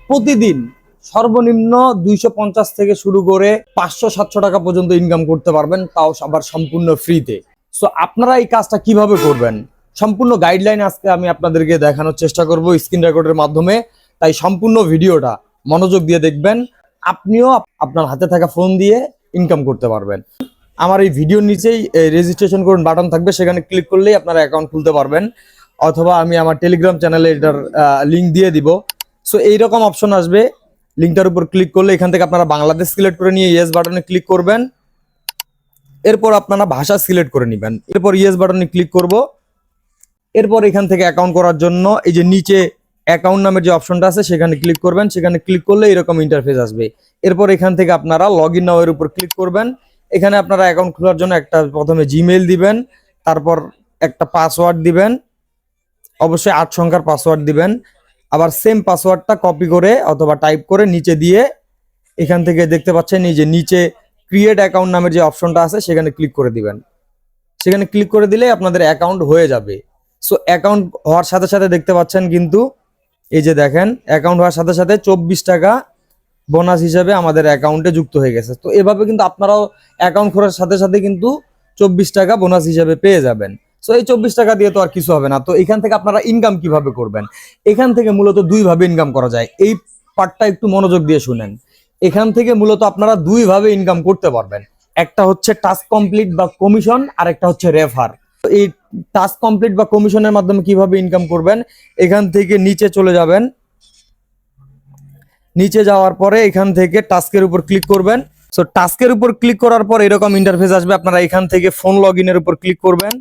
প্রতিদিন সর্বনিম্ন 250 থেকে শুরু করে 500-700 টাকা পর্যন্ত ইনকাম করতে পারবেন, তাও আবার সম্পূর্ণ ফ্রিতে। সো আপনারা এই কাজটা কিভাবে করবেন সম্পূর্ণ গাইডলাইন আজকে আমি আপনাদেরকে দেখানোর চেষ্টা করব স্ক্রিন রেকর্ডের মাধ্যমে। তাই সম্পূর্ণ ভিডিওটা মনোযোগ দিয়ে দেখবেন, আপনিও আপনার হাতে থাকা ফোন দিয়ে ইনকাম করতে পারবেন। আমার এই ভিডিওর নিচেই রেজিস্ট্রেশন করুন বাটন থাকবে, সেখানে ক্লিক করলেই আপনারা অ্যাকাউন্ট খুলতে পারবেন, অথবা আমি আমার টেলিগ্রাম চ্যানেলে এটার লিঙ্ক দিয়ে দিব। সো এইরকম অপশন আসবে, লিঙ্কটার উপর ক্লিক করলে এখান থেকে আপনারা বাংলাদেশ সিলেক্ট করে নিয়ে ইয়েস বাটনে ক্লিক করবেন। এরপর আপনারা ভাষা সিলেক্ট করে নেবেন, এরপর ইয়েস বাটনে ক্লিক করব। এরপর এখান থেকে অ্যাকাউন্ট করার জন্য এই যে নিচে অ্যাকাউন্ট নামের যে অপশনটা আছে সেখানে ক্লিক করবেন, সেখানে ক্লিক করলে এরকম ইন্টারফেস আসবে। এরপর এখান থেকে আপনারা লগ ইন নাও এর উপর ক্লিক করবেন। এখানে আপনারা অ্যাকাউন্ট খোলার জন্য একটা প্রথমে জিমেইল দিবেন, তারপর একটা পাসওয়ার্ড দিবেন, অবশ্যই 8 সংখ্যার পাসওয়ার্ড দিবেন। আবার সেম পাসওয়ার্ডটা কপি করে অথবা টাইপ করে নিচে দিয়ে এখান থেকে দেখতে পাচ্ছেন এই যে নিচে ক্রিয়েট অ্যাকাউন্ট নামের যে অপশনটা আছে সেখানে ক্লিক করে দিবেন। সেখানে ক্লিক করে দিলে আপনাদের অ্যাকাউন্ট হয়ে যাবে। সো অ্যাকাউন্ট হওয়ার সাথে সাথে দেখতে পাচ্ছেন কিন্তু এই যে দেখেন অ্যাকাউন্ট হওয়ার সাথে সাথে 24 টাকা বোনাস হিসাবে আমাদের অ্যাকাউন্টে যুক্ত হয়ে গেছে। তো এভাবে কিন্তু আপনারাও অ্যাকাউন্ট খোলার সাথে সাথে কিন্তু 24 টাকা বোনাস হিসাবে পেয়ে যাবেন। সো এই 24 টাকা দিয়ে তো আর কিছু হবে না। তো এখান থেকে আপনারা ইনকাম কিভাবে করবেন, এখান থেকে মূলত দুইভাবে ইনকাম করা যায়। এই পার্টটা একটু মনোযোগ দিয়ে শুনেন। এখান থেকে মূলত আপনারা দুইভাবে ইনকাম করতে পারবেন, একটা হচ্ছে টাস্ক কমপ্লিট বা কমিশন, আর একটা হচ্ছে রেফার। এই টাস্ক কমপ্লিট বা কমিশনের মাধ্যমে কিভাবে ইনকাম করবেন, এখান থেকে নিচে চলে যাবেন। নিচে যাওয়ার পরে এখান থেকে টাস্কের উপর ক্লিক করবেন। সো টাস্কের উপর ক্লিক করার পর এরকম ইন্টারফেস আসবে। আপনারা এখান থেকে ফোন লগ ইনের উপর ক্লিক করবেন।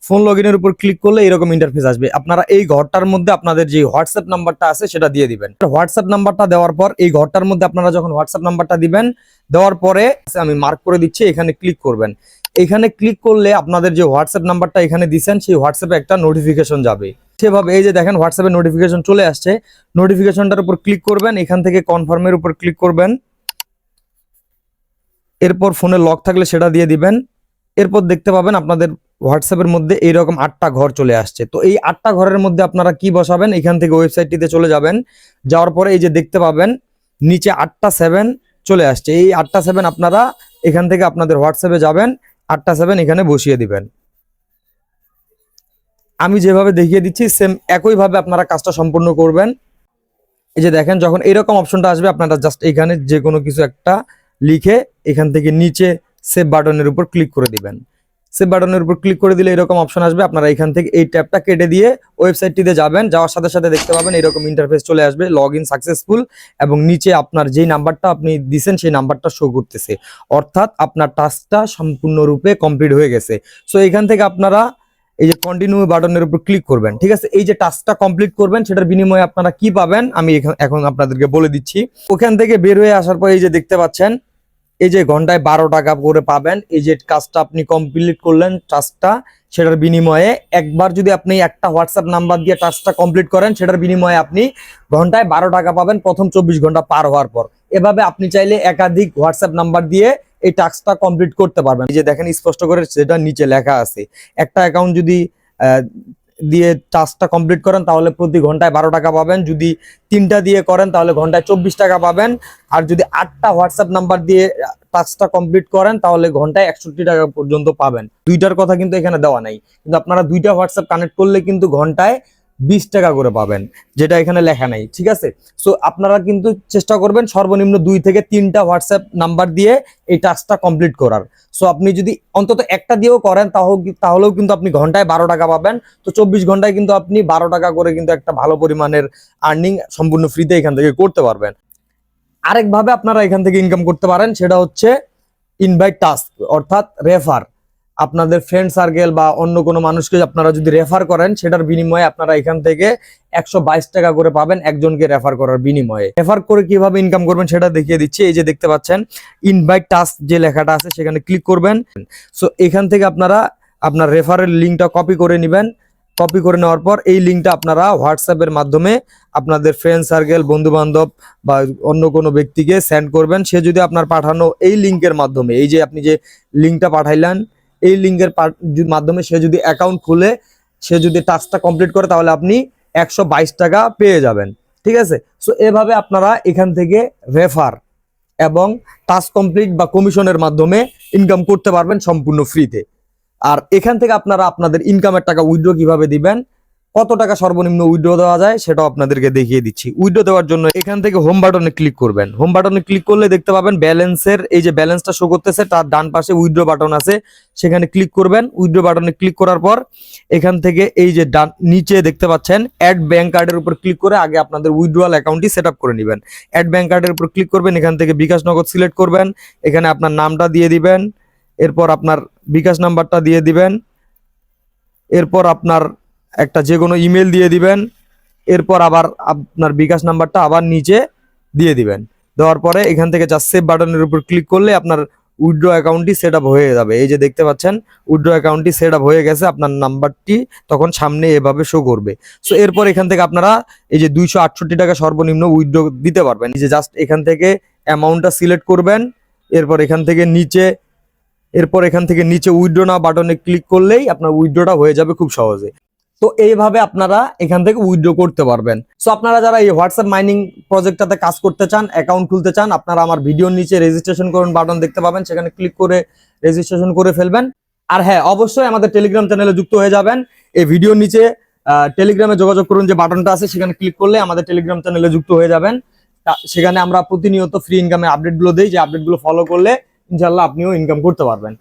ফোন লগ ইনের উপর ক্লিক করলে এরকম ইন্টারফেস আসবে। আপনারা এই ঘরটার মধ্যে আপনাদের যে হোয়াটসঅ্যাপ নাম্বারটা আছে সেটা দিয়ে দিবেন। হোয়াটসঅ্যাপ নাম্বারটা দেওয়ার পর এই ঘরটার মধ্যে আপনারা যখন হোয়াটসঅ্যাপ নাম্বারটা দিবেন, দেওয়ার পরে আমি মার্ক করে দিচ্ছি, এখানে ক্লিক করবেন। এখানে ক্লিক করলে আপনাদের যে হোয়াটসঅ্যাপ নাম্বারটা এখানে দিচ্ছেন সেই হোয়াটসঅ্যাপে একটা নোটিফিকেশন যাবে। সেভাবে এই যে দেখেন হোয়াটসঅ্যাপে নোটিফিকেশন চলে আসছে, নোটিফিকেশনটার উপর ক্লিক করবেন, এখান থেকে কনফার্মের উপর ক্লিক করবেন। এরপর ফোনে লক থাকলে সেটা দিয়ে দিবেন। এরপর দেখতে পাবেন আপনাদের হোয়াটসঅ্যাপের মধ্যে এইরকম 8টা ঘর চলে আসছে। তো এই 8টা ঘরের মধ্যে আপনারা কি বসাবেন, এখান থেকে ওয়েবসাইটটিতে চলে যাবেন। যাওয়ার পরে এই যে দেখতে পাবেন নিচে 8টা 7 চলে আসছে। এই 8টা 7 আপনারা এখান থেকে আপনাদের হোয়াটসঅ্যাপে যাবেন, 8টা 7 এখানে বসিয়ে দিবেন। আমি যেভাবে দেখিয়ে দিচ্ছি সেম একইভাবে আপনারা কাজটা সম্পূর্ণ করবেন। এই যে দেখেন যখন এরকম অপশনটা আসবে আপনারা জাস্ট এখানে যে কোনো কিছু একটা লিখে এখান থেকে নিচে সেভ বাটনের উপর ক্লিক করে দিবেন। সেভ বাটনের উপর ক্লিক করে দিলে এরকম অপশন আসবে। আপনারা এখান থেকে এই ট্যাবটা কেটে দিয়ে ওয়েবসাইটটিতে যাবেন। যাওয়ার সাথে সাথে দেখতে পাবেন এরকম ইন্টারফেস চলে আসবে, লগ ইন সাকসেসফুল, এবং নিচে আপনার যেই নাম্বারটা আপনি দিচ্ছেন সেই নাম্বারটা শো করতেছে, অর্থাৎ আপনার টাস্কটা সম্পূর্ণরূপে কমপ্লিট হয়ে গেছে। সো এখান থেকে আপনারা এই যে কন্টিনিউ বাটনের উপর ক্লিক করবেন। ঠিক আছে, এই যে টাস্কটা কমপ্লিট করবেন সেটার বিনিময়ে আপনারা কি পাবেন আমি এখন আপনাদেরকে বলে দিচ্ছি। ওখান থেকে বের হয়ে আসার পর এই যে দেখতে পাচ্ছেন এই যে ঘন্টায় 12 টাকা করে পাবেন। এই যে কাজটা আপনি কমপ্লিট করলেন টাস্কটা, সেটার বিনিময়ে একবার যদি আপনি একটা হোয়াটসঅ্যাপ নাম্বার দিয়ে টাস্কটা কমপ্লিট করেন সেটার বিনিময়ে আপনি ঘন্টায় 12 টাকা পাবেন প্রথম 24 ঘন্টা পার হওয়ার পর। এভাবে আপনি চাইলে একাধিক হোয়াটসঅ্যাপ নাম্বার দিয়ে এই টাস্কটা কমপ্লিট করতে পারবেন। এই যে দেখেন স্পষ্ট করে সেটা নিচে লেখা আছে, একটা অ্যাকাউন্ট যদি দিয়ে টাস্কটা কমপ্লিট করেন তাহলে প্রতি ঘন্টায় 12 টাকা পাবেন, যদি 3টা দিয়ে করেন তাহলে ঘন্টায় 24 টাকা পাবেন, আর যদি 8টা হোয়াটসঅ্যাপ নাম্বার দিয়ে টাস্কটা কমপ্লিট করেন তাহলে ঘন্টায় 61 টাকা পর্যন্ত পাবেন। দুইটার কথা কিন্তু এখানে দেওয়া নাই, কিন্তু আপনারা দুইটা হোয়াটসঅ্যাপ কানেক্ট করলে কিন্তু ঘন্টায় 20 টাকা করে পাবেন, যেটা এখানে লেখা নাই। ঠিক আছে, সো আপনারা কিন্তু চেষ্টা করবেন সর্বনিম্ন 2 থেকে 3টা হোয়াটসঅ্যাপ নাম্বার দিয়ে এই টাস্কটা কমপ্লিট করার। সো আপনি যদি অন্তত একটা দিয়েও করেন তাহলেও কিন্তু আপনি ঘন্টায় 12 টাকা পাবেন। তো 24 ঘন্টায় কিন্তু আপনি 12 টাকা করে কিন্তু একটা ভালো পরিমাণের আর্নিং সম্পূর্ণ ফ্রিতে এখান থেকে করতে পারবেন। আরেকভাবে আপনারা এখান থেকে ইনকাম করতে পারেন, সেটা হচ্ছে ইনভাইট টাস্ক, অর্থাৎ রেফার। আপনাদের ফ্রেন্ড সার্কেল বা অন্য কোনো মানুষকে আপনারা যদি রেফার করেন সেটার বিনিময়ে আপনারা এখান থেকে 122 টাকা করে পাবেন একজনকে রেফার করার বিনিময়ে। রেফার করে কিভাবে ইনকাম করবেন সেটা দেখিয়ে দিচ্ছি। এই যে দেখতে পাচ্ছেন ইনভাইট টাস্ক যে লেখাটা আছে সেখানে ক্লিক করবেন। সো এখান থেকে আপনারা আপনার রেফারের লিঙ্কটা কপি করে নেবেন। কপি করে নেওয়ার পর এই লিঙ্কটা আপনারা হোয়াটসঅ্যাপের মাধ্যমে আপনাদের ফ্রেন্ড সার্কেল, বন্ধু বান্ধব বা অন্য কোনো ব্যক্তিকে সেন্ড করবেন। সে যদি আপনার পাঠানো এই লিঙ্কের মাধ্যমে, এই যে আপনি যে লিঙ্কটা পাঠাইলেন এই লিঙ্কের মাধ্যমে সে যদি অ্যাকাউন্ট খুলে, সে যদি টাস্কটা কমপ্লিট করে তাহলে আপনি 122 টাকা পেয়ে যাবেন। ঠিক আছে। সো এভাবে আপনারা এখান থেকে রেফার এবং টাস্ক কমপ্লিট বা কমিশনের মাধ্যমে ইনকাম করতে পারবেন সম্পূর্ণ ফ্রিতে। আর এখান থেকে আপনারা আপনাদের ইনকামের টাকা উইথড্র কিভাবে দিবেন, কত টাকা সর্বনিম্ন উইথড্র দেওয়া যায় সেটাও আপনাদেরকে দেখিয়ে দিচ্ছি। উইথড্র দেওয়ার জন্য এখান থেকে হোম বাটনে ক্লিক করবেন। হোম বাটনে ক্লিক করলে দেখতে পাবেন ব্যালেন্সের এই যে ব্যালেন্সটা শো করতেছে তার ডান পাশে উইথড্র বাটন আছে, সেখানে ক্লিক করবেন। উইথড্র বাটনে ক্লিক করার পর এখান থেকে এই যে ডান নিচে দেখতে পাচ্ছেন অ্যাড ব্যাংক কার্ডের উপর ক্লিক করে আগে আপনাদের উইথড্রয়াল অ্যাকাউন্টটি সেট আপ করে নেবেন। অ্যাড ব্যাংক কার্ডের উপর ক্লিক করবেন, এখান থেকে বিকাশ নগদ সিলেক্ট করবেন, এখানে আপনার নামটা দিয়ে দিবেন, এরপর আপনার বিকাশ নাম্বারটা দিয়ে দিবেন, এরপর আপনার একটা যে কোনো ইমেল দিয়ে দিবেন, এরপর আবার আপনার বিকাশ নাম্বারটা আবার নিচে দিয়ে দিবেন। দেওয়ার পরে এখান থেকে জাস্ট সেভ বাটনের উপর ক্লিক করলে আপনার উইথড্র অ্যাকাউন্টটি সেট আপ হয়ে যাবে। এই যে দেখতে পাচ্ছেন উইথড্র অ্যাকাউন্টটি সেট আপ হয়ে গেছে, আপনার নাম্বারটি তখন সামনে এভাবে শো করবে। সো এরপর এখান থেকে আপনারা এই যে 268 টাকা সর্বনিম্ন উইথড্র দিতে পারবেন। এই যে জাস্ট এখান থেকে অ্যামাউন্টটা সিলেক্ট করবেন, এরপর এখান থেকে নিচে উইথড্র নাও বাটনে ক্লিক করলেই আপনার উইথড্রটা হয়ে যাবে খুব সহজে। তো এইভাবে আপনারা এখান থেকে উইথড্র করতে পারবেন। সো আপনারা যারা এই হোয়াটসঅ্যাপ মাইনিং প্রজেক্টটাতে কাজ করতে চান, অ্যাকাউন্ট খুলতে চান, আপনারা আমার ভিডিওর নিচে রেজিস্ট্রেশন করুন বাটন দেখতে পাবেন, সেখানে ক্লিক করে রেজিস্ট্রেশন করে ফেলবেন। আর হ্যাঁ, অবশ্যই আমাদের টেলিগ্রাম চ্যানেলে যুক্ত হয়ে যাবেন। এই ভিডিওর নিচে টেলিগ্রামে যোগাযোগ করুন যে বাটনটা আছে, সেখানে ক্লিক করলে আমাদের টেলিগ্রাম চ্যানেলে যুক্ত হয়ে যাবেন। সেখানে আমরা প্রতিনিয়ত ফ্রি ইনকামের আপডেটগুলো দিই, যে আপডেটগুলো ফলো করলে ইনশাল্লাহ আপনিও ইনকাম করতে পারবেন।